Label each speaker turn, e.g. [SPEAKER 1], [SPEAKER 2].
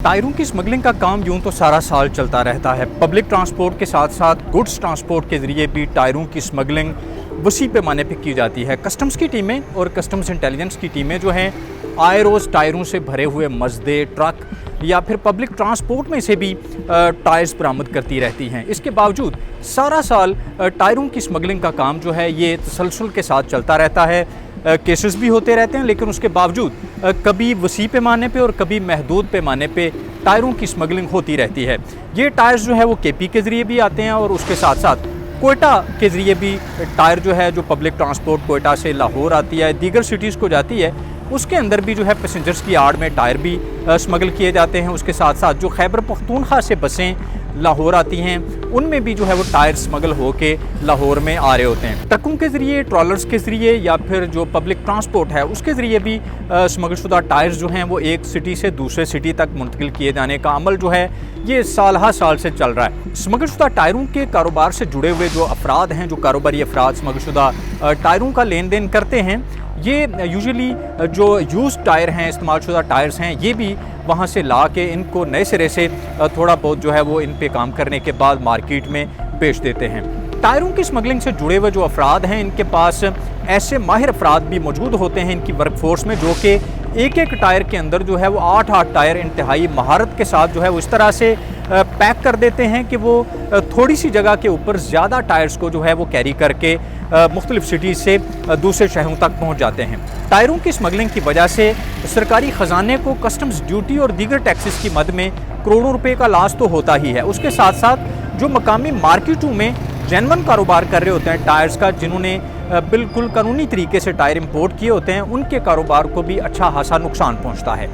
[SPEAKER 1] टायरों की स्मगलिंग का काम यूं तो सारा साल चलता रहता है। पब्लिक ट्रांसपोर्ट के साथ साथ गुड्स ट्रांसपोर्ट के ज़रिए भी टायरों की स्मगलिंग वसी पैमाने पर की जाती है। कस्टम्स की टीमें और कस्टम्स इंटेलिजेंस की टीमें जो हैं आए रोज़ टायरों से भरे हुए मजदे, ट्रक या फिर पब्लिक ट्रांसपोर्ट में से भी टायर्स बरामद करती रहती हैं। इसके बावजूद सारा साल टायरों की स्मगलिंग का काम जो है ये तसलसल के साथ चलता रहता है। केसेस भी होते रहते हैं, लेकिन उसके बावजूद कभी वसी पैमाने पे और कभी महदूद पैमाने पे टायरों की स्मगलिंग होती रहती है। ये टायर्स जो है वो केपी के ज़रिए भी आते हैं और उसके साथ साथ कोयटा के ज़रिए भी टायर जो है जो पब्लिक ट्रांसपोर्ट कोयटा से लाहौर आती है, दीगर सिटीज़ को जाती है, उसके अंदर भी जो है पैसेंजर्स की आड़ में टायर भी स्मगल किए जाते हैं। उसके साथ साथ जो खैबर पख्तूनख्वा से बसें लाहौर आती हैं उनमें भी जो है वो टायर स्मगल होके लाहौर में आ रहे होते हैं। ट्रकों के ज़रिए, ट्रॉलर्स के ज़रिए या फिर जो पब्लिक ट्रांसपोर्ट है उसके ज़रिए भी स्मगलशुदा टायर्स जो हैं वो एक सिटी से दूसरे सिटी तक मुंतकिल किए जाने का अमल जो है ये साल हर साल से चल रहा है। स्मगलशुदा टायरों के कारोबार से जुड़े हुए जो अफराद हैं, जो कारोबारी अफराद स्मगलशुदा टायरों का लेन देन करते हैं, ये यूजुअली जो यूज़ टायर हैं, इस्तेमालशुदा टायर्स हैं, ये भी वहाँ से ला के इनको नए सिरे से थोड़ा बहुत जो है वो इन पे काम करने के बाद मार्केट में बेच देते हैं। टायरों की स्मगलिंग से जुड़े हुए जो अफराद हैं, इनके पास ऐसे माहिर अफराद भी मौजूद होते हैं इनकी वर्कफोर्स में, जो कि एक एक टायर के अंदर जो है वो 8-8 टायर इंतहाई महारत के साथ जो है वो इस तरह से पैक कर देते हैं कि वो थोड़ी सी जगह के ऊपर ज़्यादा टायर्स को जो है वो कैरी करके मुख्तलिफ सिटीज़ से दूसरे शहरों तक पहुँच जाते हैं। टायरों की स्मगलिंग की वजह से सरकारी ख़जाने को कस्टम्स ड्यूटी और दीगर टैक्सेस की मद में करोड़ों रुपए का लॉस तो होता ही है। उसके साथ साथ जो मकामी मार्केटों में जेन्युइन कारोबार कर रहे होते हैं टायर्स का, जिन्होंने बिल्कुल कानूनी तरीके से टायर इंपोर्ट किए होते हैं, उनके कारोबार को भी अच्छा खासा नुकसान पहुँचता है।